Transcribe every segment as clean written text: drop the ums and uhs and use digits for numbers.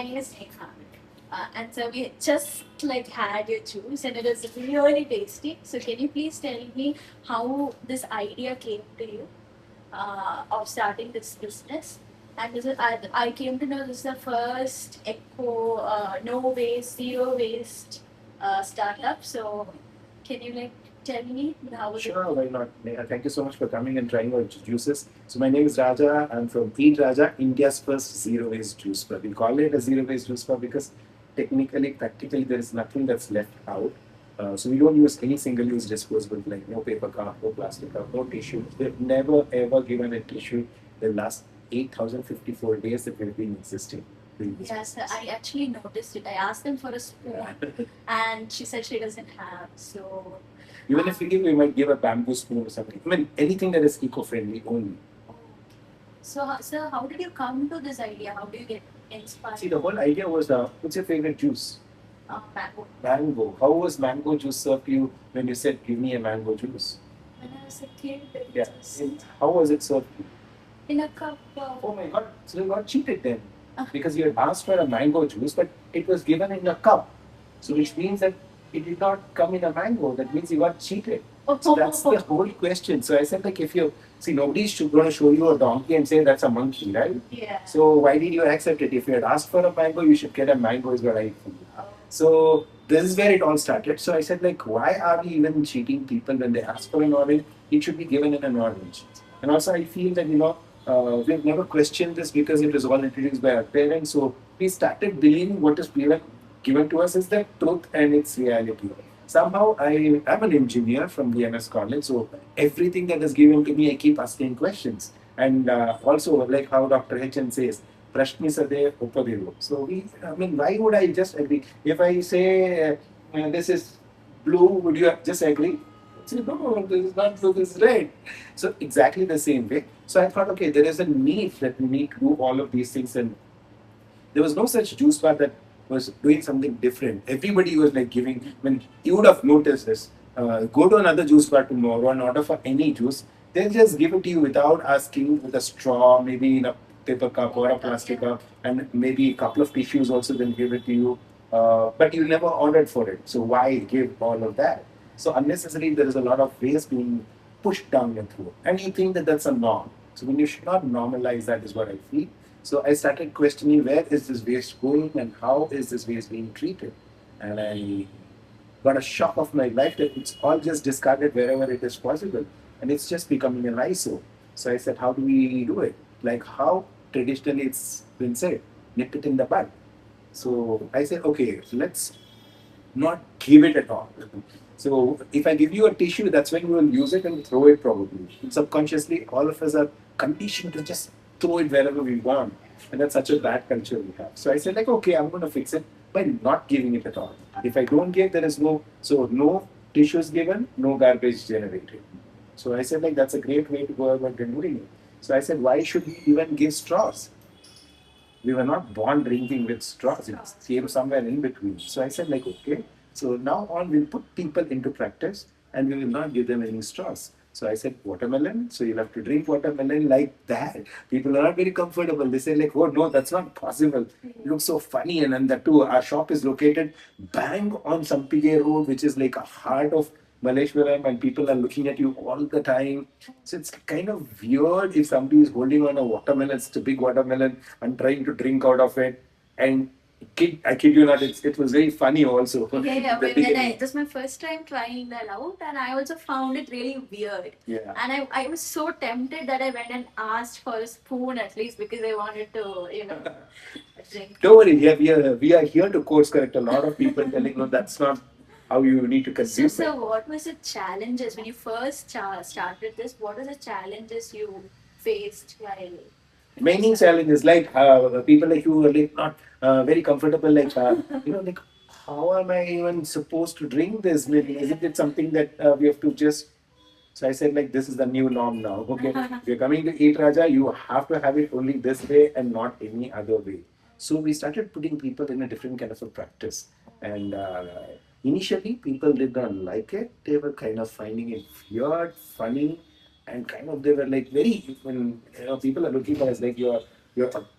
name is Neha. And so we just like had your juice and it is really tasty. So can you please tell me how this idea came to you of starting this business? And I came to know this is the first eco, no waste, zero waste startup. So can you like tell me how was it? Sure, why not? Neha, thank you so much for coming and trying our juices. So my name is Raja. I'm from Eat Raja, India's first zero waste juice bar. We call it a zero waste juice bar because technically, practically, there is nothing that's left out. So we don't use any single-use disposable, like no paper cup, no plastic cup, no tissue. They've never ever given a tissue the last 8,054 days that we've been existing. Yes, I actually noticed it. I asked them for a spoon, and she said she doesn't have. So even if we give, we might give a bamboo spoon or something. I mean, anything that is eco-friendly only. So, sir, how did you come to this idea? How do you get inspired? See, the whole idea was, what's your favorite juice? Mango. Mango. How was mango juice served to you when you said, give me a mango juice? When I was a kid, Yeah. How was it served to you? In a cup. Oh my God! So you got cheated then, because you had asked for a mango juice, but it was given in a cup. So which means that it did not come in a mango. That means you got cheated. So that's the whole question. So I said, like, if you see, nobody's going to show you a donkey and say that's a monkey, right? Yeah. So why did you accept it? If you had asked for a mango, you should get a mango, is what I feel. So this is where it all started. So I said, like, why are we even cheating people when they ask for an orange? It should be given in an orange. And also, I feel that we've never questioned this because it was all introduced by our parents. So we started believing what is given to us is the truth and its reality. Somehow, I am an engineer from BMS College, so everything that is given to me, I keep asking questions. And also, like how Dr. H.N. says, Prashni Sade Upadevo. So, I mean, why would I just agree? If I say this is blue, would you just agree? Say, no, this is not blue, this is red. So, exactly the same way. So, I thought, okay, there is a need that we need to do all of these things. And there was no such juice bar that was doing something different. Everybody was like giving, I mean, you would have noticed this. Go to another juice bar tomorrow and order for any juice. They'll just give it to you without asking, with a straw, maybe in a paper cup or a plastic cup, and maybe a couple of tissues also, they'll give it to you. But you never ordered for it. So why give all of that? So unnecessarily, there is a lot of waste being pushed down your throat. And you think that that's a norm. So when you should not normalize that, is what I feel. So I started questioning, where is this waste going and how is this waste being treated? And I got a shock of my life that it's all just discarded wherever it is possible. And it's just becoming an eyesore. So I said, how do we do it? Like how traditionally it's been said, nip it in the bud. So I said, okay, so let's not give it at all. So if I give you a tissue, that's when you will use it and throw it probably. Subconsciously, all of us are conditioned to just throw it wherever we want. And that's such a bad culture we have. So I said, like, okay, I'm going to fix it by not giving it at all. If I don't give, there is no tissues given, no garbage generated. So I said, like, that's a great way to go about doing it. So I said, why should we even give straws? We were not born drinking with straws. It came somewhere in between. So I said, like, okay, so now on we'll put people into practice and we will not give them any straws. So I said, watermelon. So you'll have to drink watermelon like that. People are not very comfortable. They say, like, oh, no, that's not possible. It looks so funny. And then that too, our shop is located bang on Sampige Road, which is like a heart of Malleshwaram, and people are looking at you all the time. So it's kind of weird if somebody is holding on a watermelon, it's a big watermelon, and trying to drink out of it. And I kid you not, it was very funny also. Yeah, yeah. It was my first time trying that out, and I also found it really weird. Yeah. And I was so tempted that I went and asked for a spoon at least because I wanted to, drink. Don't worry, we are here to course correct a lot of people telling, no, that's not how you need to consume So, it. what was the challenges when you first started this? What are the challenges you faced while? Many challenges, like people like you are like not very comfortable, like like how am I even supposed to drink this? Maybe isn't it something that we have to just? So I said, like, this is the new norm now. Okay, if you're coming to eat Raja, you have to have it only this way and not any other way. So we started putting people in a different kind of a practice, and initially people did not like it. They were kind of finding it weird, funny, and kind of they were like very, when people are looking for us, like, you're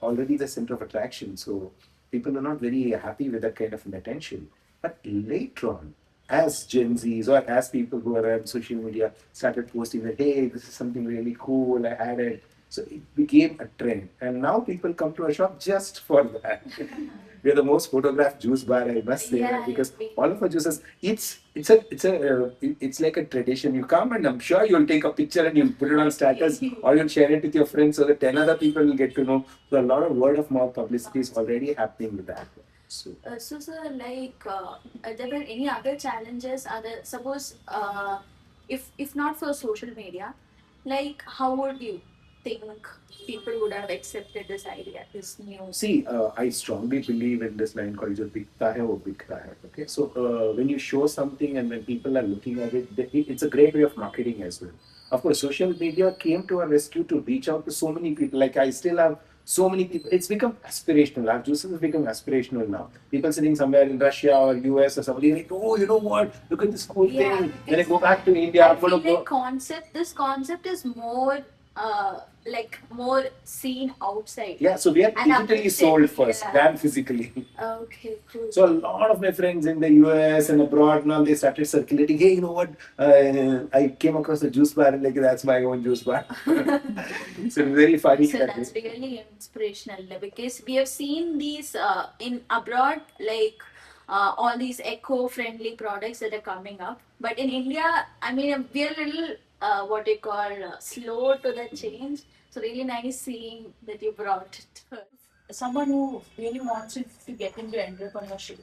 already the center of attraction. So People are not very happy with that kind of an attention. But later on, as Gen Zs or as people who are on social media started posting that, hey, this is something really cool, I added. So it became a trend. And now people come to our shop just for that. We are the most photographed juice bar, I must say that, because all of our juices, it's like a tradition. You come and I'm sure you'll take a picture and you'll put it on status or you'll share it with your friends so that 10 other people will get to know. So a lot of word of mouth publicity is already happening with that. So sir, like, are there were any other challenges? Other suppose, if not for social media, like how would you think people would have accepted this idea, this new? See, I strongly believe in this line called जो बिकता है वो बिकता है. Okay, so when you show something and when people are looking at it, it's a great way of marketing as well. Of course, social media came to our rescue to reach out to so many people. Like I still have so many people. It's become aspirational. Our juices have become aspirational now. People sitting somewhere in Russia or US or somebody like, oh, you know what? Look at this cool thing. Then I go back to India. I feel like this concept is more like more seen outside. Yeah, so we are digitally sold first than physically. Okay, cool. So a lot of my friends in the US and abroad now they started circulating. Hey, you know what? I came across a juice bar and like that's my own juice bar. So it's very funny. So that's really inspirational because we have seen these in abroad, like all these eco-friendly products that are coming up. But in India, I mean, we are a little what you call slow to the change. So really nice seeing that you brought it. Someone who really wants to get into entrepreneurship,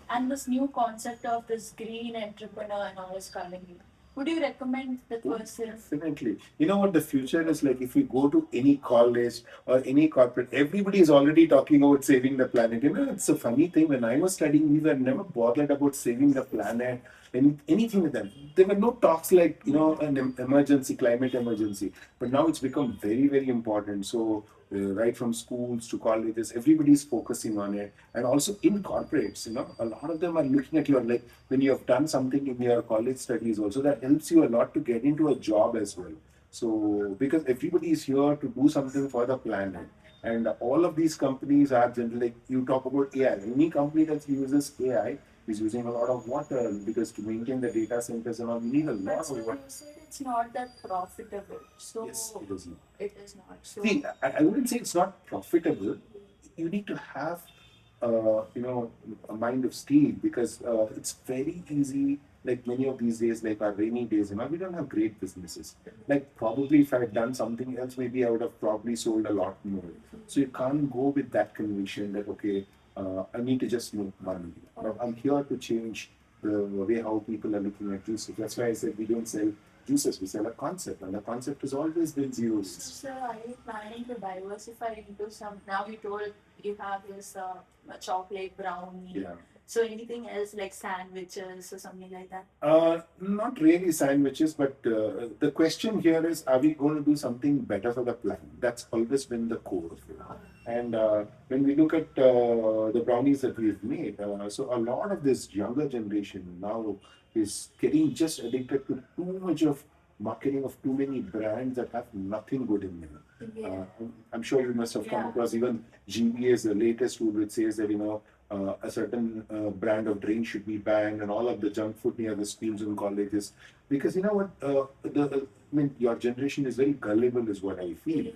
and this new concept of this green entrepreneur and all is coming in. Would you recommend the person? Definitely. You know what the future is like? If you go to any college or any corporate, everybody is already talking about saving the planet. You know, it's a funny thing. When I was studying, we were never bothered about saving the planet, anything with them. There were no talks like, you know, an emergency, climate emergency. But now it's become very, very important. So, right from schools to colleges, everybody's focusing on it. And also in corporates, you know, a lot of them are looking at your, like, when you have done something in your college studies also, that helps you a lot to get into a job as well. So, because everybody is here to do something for the planet. And all of these companies are generally, like you talk about AI, any company that uses AI is using a lot of water because to maintain the data centers and all, you need a lot of water. You said it's not that profitable. So yes, it is not. It is not. So see, I wouldn't say it's not profitable. You need to have, you know, a mind of steel because it's very easy. Like many of these days, like our rainy days, you know, we don't have great businesses. Like probably if I had done something else, maybe I would have probably sold a lot more. So you can't go with that conviction that okay, I need to just make money. I'm here to change the way how people are looking at juices. That's why I said we don't sell juices, we sell a concept, and the concept has always been zero waste. So are you planning to diversify into some? Now you told you have this chocolate brownie. Yeah. So anything else like sandwiches or something like that? Not really sandwiches, but the question here is, are we going to do something better for the planet? That's always been the core of it. And when we look at the brownies that we've made, so a lot of this younger generation now is getting just addicted to too much of marketing of too many brands that have nothing good in them. Yeah. I'm sure you must have come across even GBA's the latest rule which says that, you know, a certain brand of drink should be banned and all of the junk food near the schools and colleges. Because you know what, I mean, your generation is very gullible is what I feel.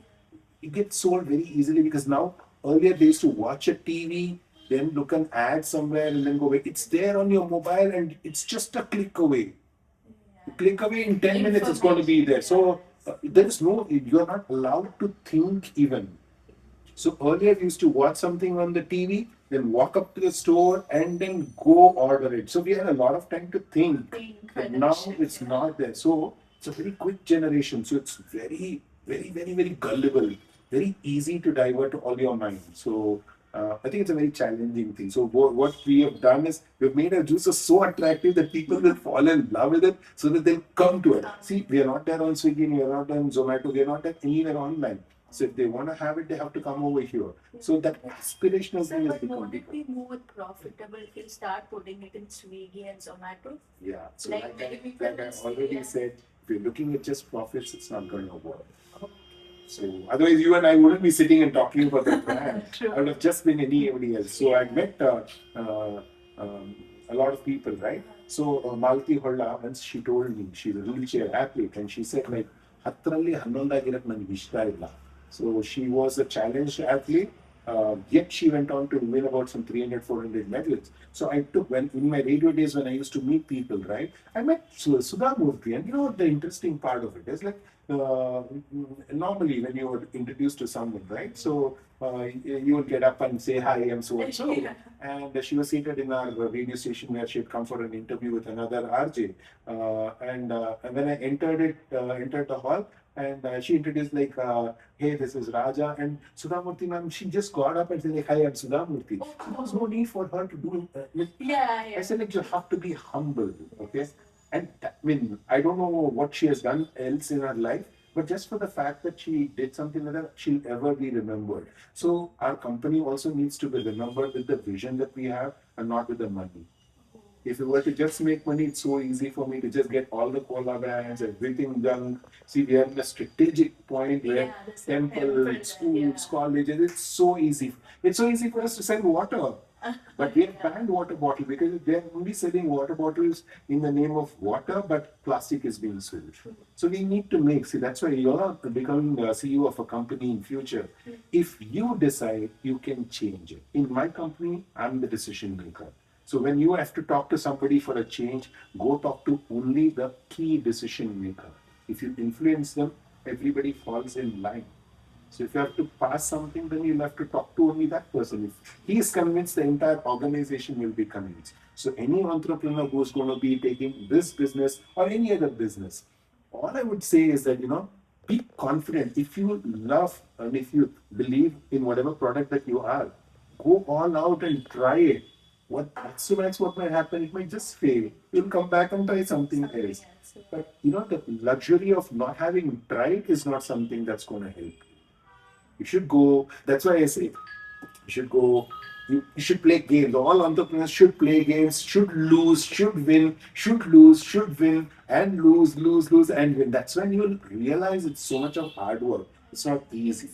It gets sold very easily because now, earlier they used to watch a TV, then look an ad somewhere and then go away. It's there on your mobile and it's just a click away. Click away in 10 minutes, it's going to be there. So there is no, you're not allowed to think even. So earlier we used to watch something on the TV, then walk up to the store and then go order it. So we had a lot of time to think. But now it's not there. So it's a very quick generation. So it's very, very, very, very gullible, very easy to divert all your mind. So I think it's a very challenging thing. So what we have done is we've made our juices so attractive that people will fall in love with it so that they'll come to it. See, we are not there on Swiggy, we are not there on Zomato, we are not there anywhere online. So if they want to have it, they have to come over here. So that aspirational thing has become. Would it be more profitable if you start putting it in Swiggy and Zomato? Yeah. So like I already said, if you're looking at just profits, it's not going to work. So otherwise, you and I wouldn't be sitting and talking about the brand. True. I would have just been anybody else. So I met uh, a lot of people, right? So Malti Holla, once she told me she's a wheelchair athlete, and she said like, ಹತ್ತರಲ್ಲಿ 11 ಆಗಿರಕ್ಕೆ ನನಗೆ ಇಷ್ಟ ಇಲ್ಲ. So she was a challenged athlete. Yet she went on to win about some 300, 400 medals. So I took, when in my radio days when I used to meet people, right, I met Sudha Murthy, and you know what the interesting part of it is, like uh, normally when you are introduced to someone, right, so you will get up and say hi, I'm so and so, and she was seated in our radio station where she had come for an interview with another RJ, and when I entered the hall, and she introduced like, hey, this is Raja, and Sudhamurthy ma'am, she just got up and said like, hi, I'm Sudhamurthy. There was no need for her to do I said like, you have to be humble, okay? And I mean, I don't know what she has done else in her life, but just for the fact that she did something like that, she'll ever be remembered. So our company also needs to be remembered with the vision that we have and not with the money. If you were to just make money, it's so easy for me to just get all the cola brands, everything done. See, we are in a strategic point where temples, schools, colleges, it's so easy. It's so easy for us to sell water. But we have banned water bottle because they're only selling water bottles in the name of water, but plastic is being sold. So we need to make, see, that's why you're becoming the CEO of a company in future. If you decide, you can change it. In my company, I'm the decision maker. So when you have to talk to somebody for a change, go talk to only the key decision maker. If you influence them, everybody falls in line. So if you have to pass something, then you'll have to talk to only that person. If he is convinced, the entire organization will be convinced. So any entrepreneur who's going to be taking this business or any other business, all I would say is that, be confident. If you love and if you believe in whatever product that you are, go all out and try it. What maximize what might happen, it might just fail. You'll come back and try something else. But the luxury of not having tried is not something that's going to help. You should go. That's why I say you should go. You should play games. All entrepreneurs should play games, should lose, should win, should lose, should win, and lose, lose, lose, and win. That's when you'll realize it's so much of hard work. It's not easy.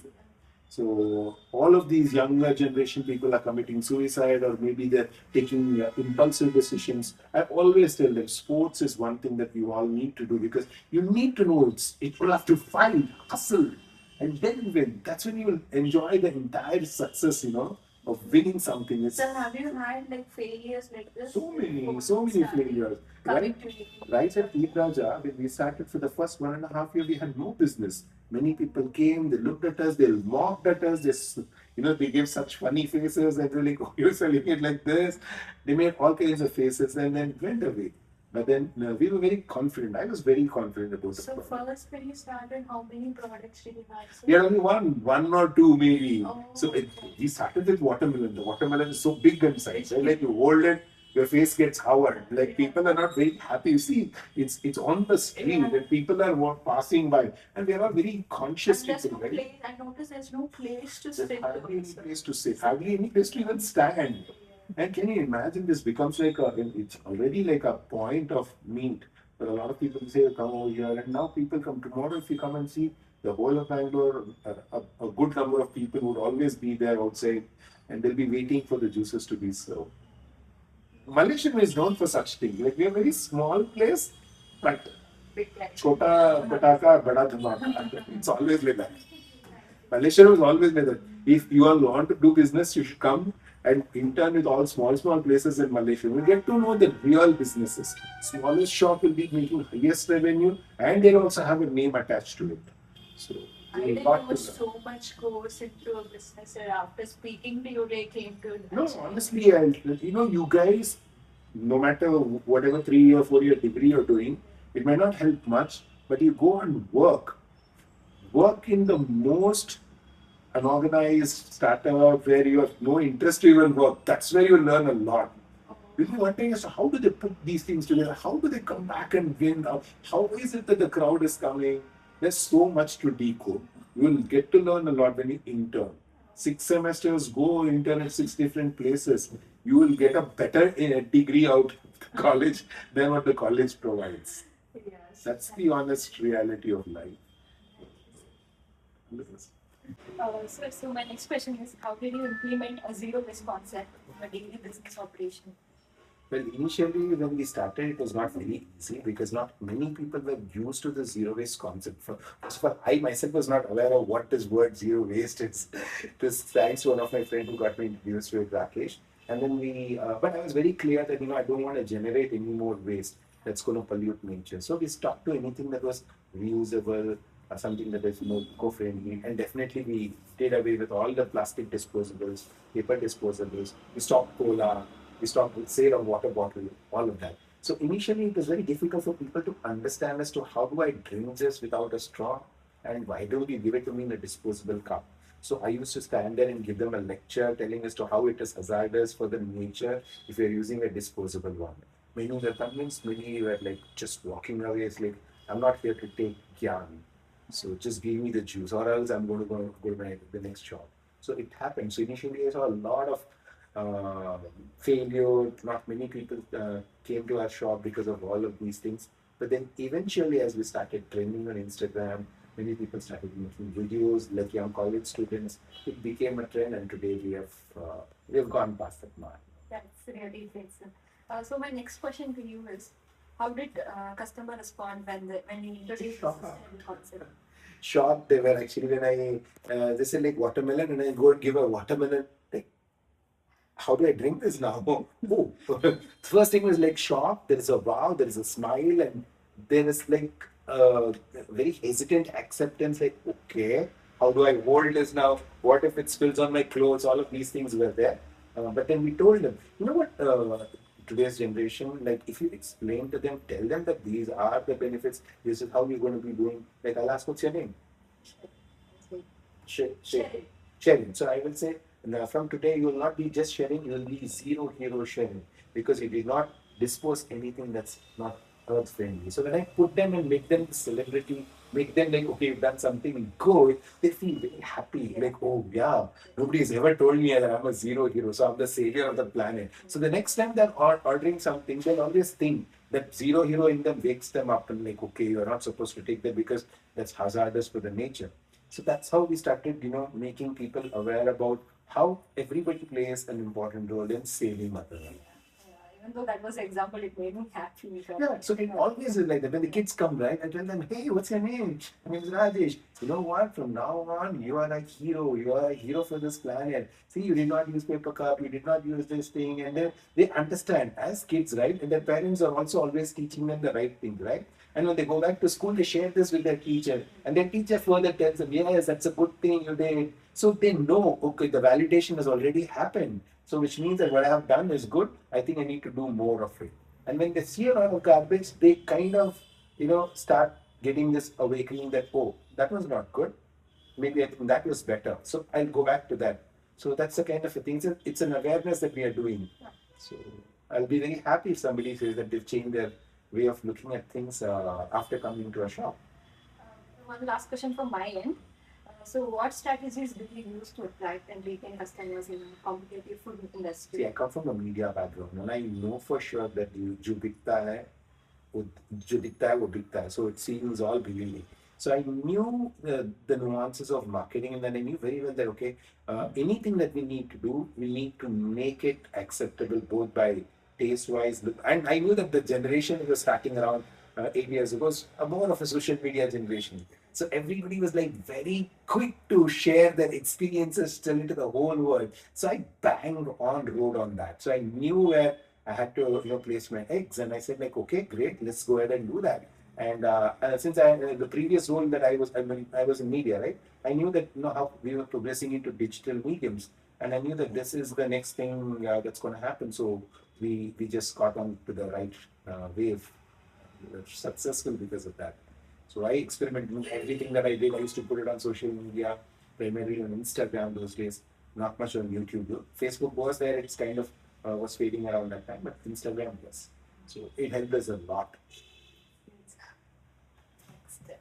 So all of these younger generation people are committing suicide, or maybe they're taking impulsive decisions. I always tell them sports is one thing that you all need to do, because you need to know it will have to fight, hustle, and then win. That's when you will enjoy the entire success, of winning something. So have you had like failures like this? So many failures. Right? Right at Eat Raja, when we started for the first 1.5 years, we had no business. Many people came, they looked at us, they mocked at us, they gave such funny faces and they're like, oh, you're selling it like this. They made all kinds of faces and then went away. But then we were very confident. I was very confident about the product. So first when you started, how many products did you have? We had only one or two maybe. Oh. So we started with watermelon. The watermelon is so big in size. Right? Like you hold it, your face gets hard. Like people are not very happy. You see, it's on the street and people are passing by, and they are all very conscious people, right? Place. I noticed there's no place to sit. Hardly any place to sit. Hardly any place to even stand. And can you imagine, this becomes like it's already like a point of meet. But a lot of people say, come over here, and now people come tomorrow. If you come and see the whole of Bangalore, a good number of people would always be there outside, and they'll be waiting for the juices to be served. Malaysian is known for such things. Like, we're a very small place, but chota pataka, bada dhamaka. It's always like that. Malaysia was always like that. If you all want to do business, you should come and intern with all small places in Malaysia. You get to know the real businesses. Smallest shop will be making highest revenue, and they also have a name attached to it. So I didn't know so much goes into a business. After speaking to you, they came to. No, honestly, you guys, no matter whatever 3 or 4 year degree you're doing, it might not help much, but you go and work in the most unorganized startup where you have no interest to even work. That's where you learn a lot. Really one thing is, how do they put these things together? How do they come back and win? How is it that the crowd is coming? There's so much to decode. You will get to learn a lot when you intern. 6 semesters, go intern at 6 different places. You will get a better degree out of college than what the college provides. Yes. That's the honest reality of life. So my next question is, how did you implement a zero waste concept in a daily business operation? Well, initially when we started, it was not very easy because not many people were used to the zero waste concept. First of all, I myself was not aware of what this word zero waste is. This thanks to one of my friends who got me introduced to it, Rakesh. And then but I was very clear that I don't want to generate any more waste that's going to pollute nature. So we stuck to anything that was reusable, something that is more eco-friendly, and definitely we did away with all the plastic disposables, paper disposables. We stopped cola, we stopped with sale of water bottle, all of that. So initially it was very difficult for people to understand as to how do I drink this without a straw and why don't you give it to me in a disposable cup. So I used to stand there and give them a lecture telling as to how it is hazardous for the nature if you're using a disposable one. Many were convinced, many were like just walking away. It's like, I'm not here to take gyan. So just give me the juice or else I'm going to go to the next shop. So it happened. So initially I saw a lot of failure. Not many people came to our shop because of all of these things. But then eventually, as we started trending on Instagram, many people started making videos like young college students. It became a trend, and today we have gone past that mark. That's really great, sir. So my next question to you is, how did customer respond when you introduced the sustainable concept? Shocked they were actually when they said like watermelon, and I go and give a watermelon. Like, how do I drink this now? Oh, first thing was like shock. There is a wow, there is a smile, and there is like very hesitant acceptance. Like, okay, how do I hold this now? What if it spills on my clothes? All of these things were there. But then we told them, you know what? Today's generation, like if you explain to them, tell them that these are the benefits. This is how you're going to be doing. Like, I'll ask, what's your name? Sharing. Sharing. So I will say, now from today, you will not be just sharing, you will be zero hero sharing because you did not dispose anything that's not earth friendly. So when I put them and make them the celebrity, make them like, okay, you've done something good, they feel very happy. Like, oh, yeah, nobody's ever told me that I'm a zero hero, so I'm the savior of the planet. So the next time they're ordering something, they'll always think that zero hero in them wakes them up and like, okay, you're not supposed to take that because that's hazardous for the nature. So that's how we started, making people aware about how everybody plays an important role in saving Mother Earth. Even though that was an example, it made me happy. Yeah, so it always is like that. When the kids come, right, I tell them, hey, what's your name? My name is Rajesh. You know what? From now on, you are a hero. You are a hero for this planet. See, you did not use paper cup. You did not use this thing. And then they understand as kids, right? And their parents are also always teaching them the right thing, right? And when they go back to school, they share this with their teacher. And their teacher further tells them, yes, that's a good thing you did. So they know, okay, the validation has already happened. So which means that what I have done is good. I think I need to do more of it. And when they see a lot of garbage, they kind of, start getting this awakening that, oh, that was not good. Maybe I think that was better. So I'll go back to that. So that's the kind of a thing. It's an awareness that we are doing. So I'll be very happy if somebody says that they've changed their way of looking at things after coming to a shop. One last question from my end. So, what strategies do you use to attract and retain customers in a competitive food industry? See, I come from a media background and I know for sure that जो बिकता है वो जो दिखता है वो बिकता है. So it seems all believing. So I knew the nuances of marketing, and then I knew very well that okay, anything that we need to do, we need to make it acceptable both by taste wise, and I knew that the generation that was starting around 8 years ago was more of a social media generation. So everybody was like very quick to share their experiences still into the whole world. So I banged on road on that. So I knew where I had to place my eggs, and I said like, okay, great, let's go ahead and do that. And since the previous role that I was in media, right? I knew that how we were progressing into digital mediums, and I knew that this is the next thing that's going to happen. So we just got on to the right wave. We were successful because of that. So I experimented with everything that I did. I used to put it on social media, primarily on Instagram those days, not much on YouTube. Facebook was there, it's kind of was fading around that time, but Instagram, yes. So it helped us a lot.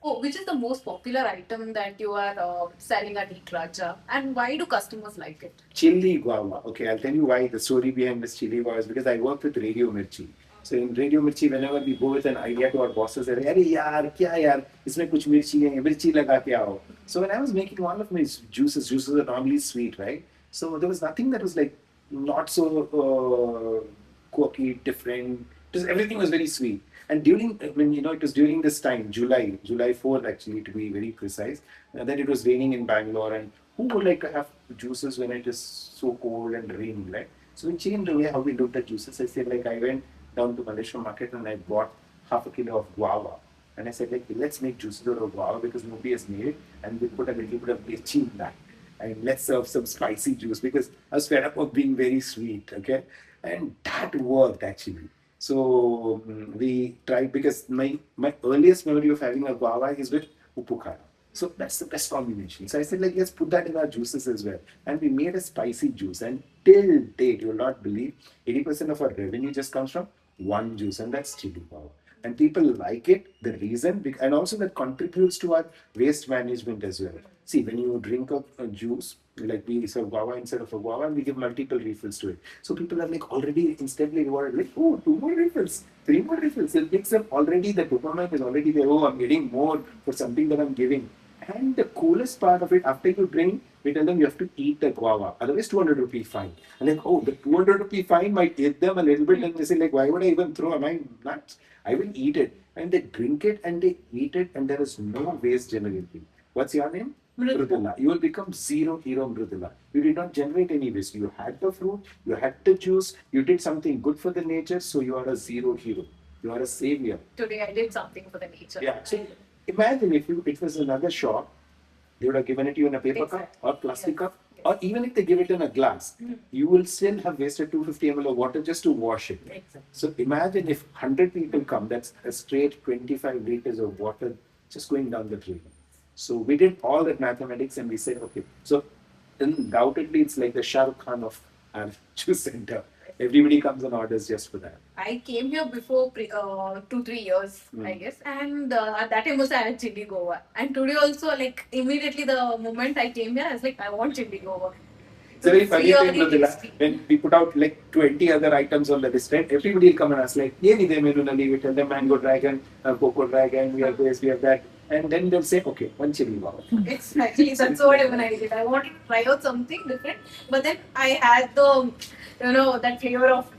Oh, which is the most popular item that you are selling at Eat Raja, and why do customers like it? Chilli Guava. Okay, I'll tell you why the story behind this chili was because I worked with Radio Mirchi. So in Radio Mirchi, whenever we go with an idea to our bosses, they're like, "Arey yaar, kya yaar? इसमें कुछ मिर्ची है, मिर्ची लगा के आओ." So when I was making all of my juices are normally sweet, right? So there was nothing that was like not so quirky, different. Everything was very sweet. And during, when it was during this time, July 4th actually, to be very precise, that it was raining in Bangalore, and who would like to have juices when it is so cold and rainy, right? So we changed the way how we looked at juices. I said, like, I went down to Malaysia market and I bought half a kilo of guava. And I said, like, let's make juices out of guava because nobody has made it, and we put a little bit of lychee in that. And let's serve some spicy juice because I was fed up of being very sweet, okay? And that worked actually. So we tried because my earliest memory of having a guava is with upukara. So that's the best combination. So I said, like, let's put that in our juices as well. And we made a spicy juice. And till date, you will not believe, 80% of our revenue just comes from one juice, and that's chili guava. And people like it. The reason, and also that contributes to our waste management as well. See, when you drink a juice, like we serve guava instead of a guava, and we give multiple refills to it. So people are like already instantly rewarded, like, oh, two more refills, three more refills. It makes them already, the dopamine is already there. Oh, I'm getting more for something that I'm giving. And the coolest part of it, after you drink, we tell them you have to eat the guava. Otherwise, 200 rupee fine. And like, oh, the 200 rupee fine might hit them a little bit. And they say, like, why would I even throw? Am I nuts? I will eat it. And they drink it and they eat it, and there is no waste generated. What's your name? Mrudula. You will become zero hero Mrudula. You did not generate any waste. You had the fruit, you had the juice, you did something good for the nature, so you are a zero hero. You are a savior. Today I did something for the nature. Yeah. So imagine if it was another shop, they would have given it to you in a paper cup or plastic cup, or even if they give it in a glass, you will still have wasted 250 ml of water just to wash it. Exactly. So imagine if 100 people come, that's a straight 25 liters of water just going down the drain. So we did all that mathematics and we said, okay, so undoubtedly it's like the Shah Rukh Khan of our juice center. Everybody comes and orders just for that. I came here before 2-3 years, I guess, and at that time also I had chili guava. And today also, like immediately the moment I came here, I was like, I want chili guava. It's a very funny thing, Really Mridula. tasty. When we put out like 20 other items on the list, right? Everybody will come and ask, like, "Ye nide menu na leave it, and the mango dragon, cocoa dragon, we have this, we have that." And then they'll say, okay, one chili guava. Exactly, that's what even I did. I wanted to try out something different, but then I had that flavor of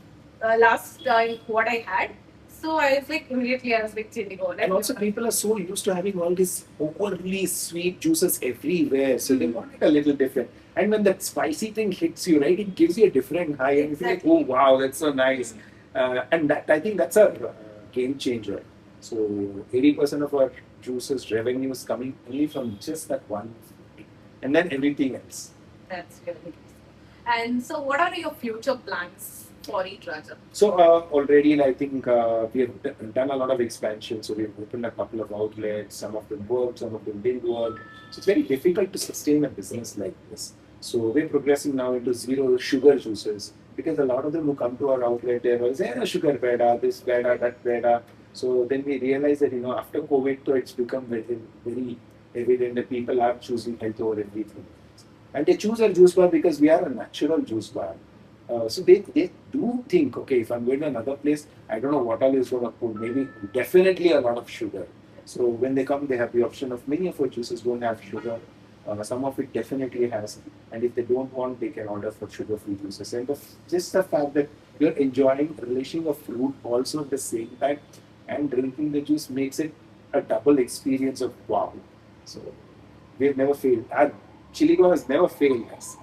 last time what I had. So I was like, immediately I was like, chili guava. And also, people are so used to having all these overly sweet juices everywhere, so they want it a little different. And when that spicy thing hits you, right, it gives you a different high, and you feel like, oh wow, that's so nice. And that, I think that's a game changer. So 80% of our juices revenue is coming only from just that one, and then everything else. That's really nice. And so, what are your future plans for Eat Raja? So already, I think we have done a lot of expansion. So we've opened a couple of outlets. Some of them work, some of them didn't work. So it's very difficult to sustain a business like this. So we're progressing now into zero sugar juices because a lot of them who come to our outlet, they're always saying, sugar beda, this beda, that beda. So then we realize that after COVID, so it's become very, very evident that people are choosing health over everything. And they choose our juice bar because we are a natural juice bar. So they do think, okay, if I'm going to another place, I don't know what all is going to put. Maybe definitely a lot of sugar. So when they come, they have the option of many of our juices don't have sugar. Some of it definitely has. And if they don't want, they can order for sugar-free juices. And just the fact that you're enjoying relishing of fruit also at the same time and drinking the juice makes it a double experience of wow. So we've never failed. Our chili guava has never failed us.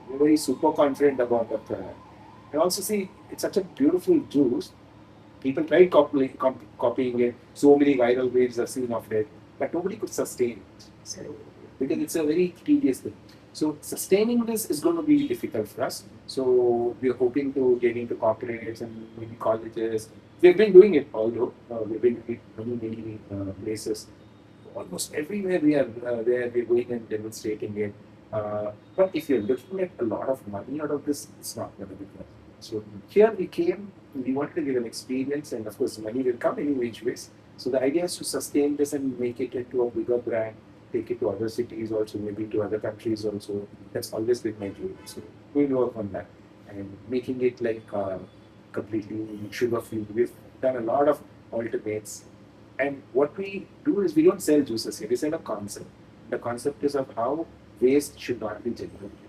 We're very super confident about the product. And also see, it's such a beautiful juice. People tried copying it. So many viral waves are seen of it, but nobody could sustain it. So, because it's a very tedious thing. So sustaining this is going to be difficult for us. So we're hoping to get into corporates and maybe colleges. We've been doing it, although we've been in many places. Almost everywhere we are there, we're going and demonstrating it. But if you're looking at a lot of money out of this, it's not going to be good. So here we came, we wanted to give an experience, and of course, money will come in which ways. So the idea is to sustain this and make it into a bigger brand, take it to other cities also, maybe to other countries also. That's always been my dream. So we'll work on that and making it like completely sugar-free. We've done a lot of alternates. And what we do is we don't sell juices here. We sell a concept. The concept is of how waste should not be generated.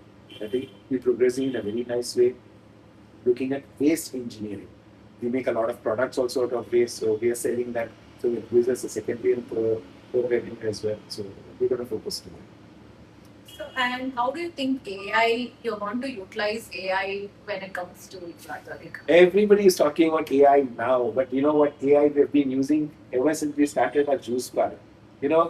I think we're progressing in a very nice way, looking at waste engineering. We make a lot of products also out of waste, so we are selling that. So it gives us a secondary and revenue as well. So we're going to focus on it. So, and how do you think AI, you're going to utilize AI when it comes to like, Everybody is talking about AI now, but you know what AI we've been using ever since we started our juice bar. You know,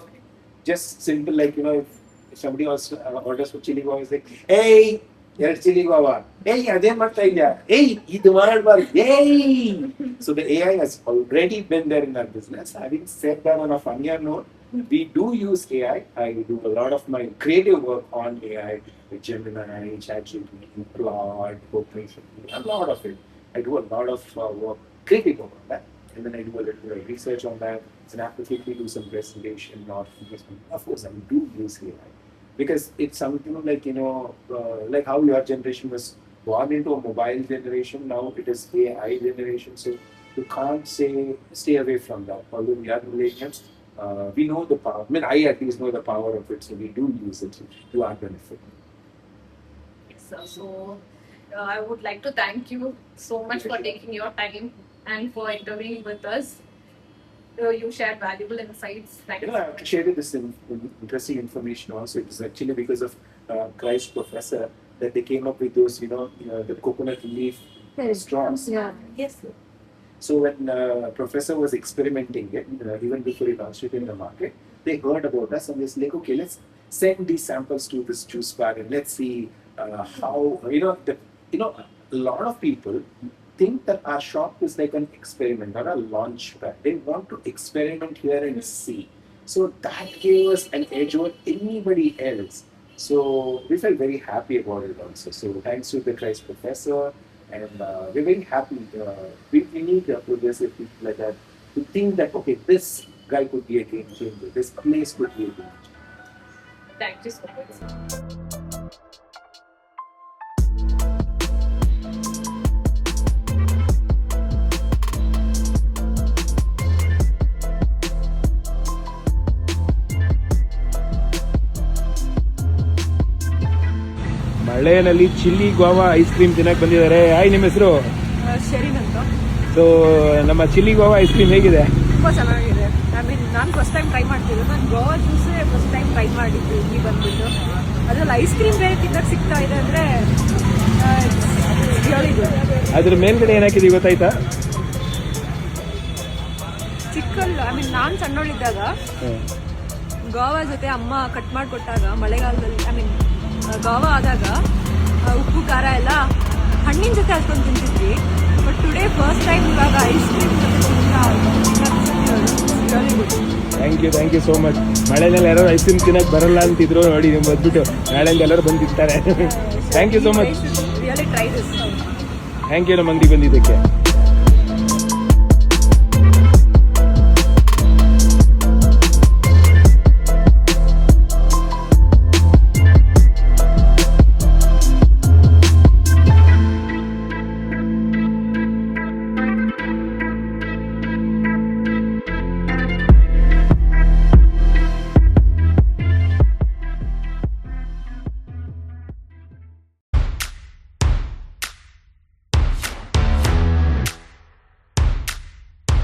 just simple like, you know, if somebody orders for chili guava, it's like, hey, ಎರಡು chili guava. Hey, ಅದೇನ್ ಮಾಡ್ತಾ ಇದ್ಯಾ? Hey, ಇದು ಮಾಡಬಾರ್ದು. Hey! So the AI has already been there in our business. Having said that, on a funnier note, we do use AI. I do a lot of my creative work on AI with Gemini, ChatGPT, Claude, Copilot, a lot of it. I do a lot of work, creative work on that. And then I do a little bit of research on that. And after quickly do some presentation or of course I do use AI. Because it's something like, you know, like how your generation was born into a mobile generation, now it is AI generation. So you can't stay away from that. Although we are millennials, we know the power. I mean, I at least know the power of it, so we do use it to our benefit. Yes, so I would like to thank you so much for taking your time and for interviewing with us. You shared valuable insights. Thank You you. know, I appreciated this interesting information also. It was actually because of Christ Professor that they came up with those, you know, the coconut leaf straws. Yeah. Yes. So when Professor was experimenting it, even before he launched it in the market, they heard about us and they said, like, okay, let's send these samples to this juice bar and let's see how, a lot of people think that our shop is like an experiment or a launch pad. They want to experiment here and see. So that gave us an edge over anybody else. So we felt very happy about it also. So thanks to the Christ Professor, and we're very happy. We need progressive people like that to think that, okay, this guy could be a game changer. This place could be a game changer. Thank you so much. ಮಳೆಯಲ್ಲಿ chilli Goa ice cream ತಿನ್ನಕ್ಕೆ ಬಂದಿದ್ದಾರೆ. Hi, ನಿಮ್ಮ ಹೆಸರು? ಶೆರಿನ್ ಅಂತ. So ನಮ್ಮ chilli Goa ice cream ಹೇಗಿದೆ? ತುಂಬ ಚೆನ್ನಾಗಿದೆ. ಐ ಮೀನ್ ನಾನು ಫಸ್ಟ್ ಟೈಮ್ ಟ್ರೈ ಮಾಡ್ತಿದ್ದೆ. ನಾನು ಗೋವಾ ಜ್ಯೂಸೇ ಫಸ್ಟ್ ಟೈಮ್ ಟ್ರೈ ಮಾಡಿದ್ದು ಇಲ್ಲಿ ಬಂದ್ಬಿಟ್ಟು. ಅದ್ರಲ್ಲಿ ಐಸ್ ಕ್ರೀಮ್ ಬೇರೆ ತಿನ್ನಕ್ಕೆ ಸಿಗ್ತಾ ಇದೆ ಅಂದರೆ ಹೇಳಿದ್ದು. ಅದ್ರ ಮೇಲ್ಗಡೆ ಏನಾಕಿದೆ ಗೊತ್ತಾಯ್ತಾ? ಚಿಕ್ಕಲ್ಲಿ ಐ ಮೀನ್ ನಾನು ಸಣ್ಣವಳಿದ್ದಾಗ ಗೋವಾ ಜೊತೆ ಅಮ್ಮ ಕಟ್ ಮಾಡಿಕೊಟ್ಟಾಗ ಮಳೆಗಾಲದಲ್ಲಿ ಐ ಮೀನ್ ಗೋವಾ ಆದಾಗ ಉಪ್ಪು ಖಾರ ಎಲ್ಲ ಹಣ್ಣಿನ ಜೊತೆ ಹಚ್ಕೊಂಡು ತಿಂತಿದ್ವಿ. ಬಟ್ ಟುಡೇ ಫಸ್ಟ್ ಟೈಮ್ ಇವಾಗ ಐಸ್ ಕ್ರೀಮ್ ಜೊತೆ ಥ್ಯಾಂಕ್ ಯು ಸೋ ಮಚ್. ಮಳೆನಲ್ಲಿ ಯಾರೋ ಐಸ್ ಕ್ರೀಮ್ ತಿನ್ನಕ್ಕೆ ಬರಲ್ಲ ಅಂತಿದ್ರು, ನೋಡಿ ನೀವು ಬಂದ್ಬಿಟ್ಟು ನಾಳೆಯಿಂದ ಎಲ್ಲರೂ ಬಂದಿರ್ತಾರೆ. Thank you so much. Really try this. Thank you ನಮ್ಮ ಅಂಗಡಿ ಬಂದಿದ್ದಕ್ಕೆ.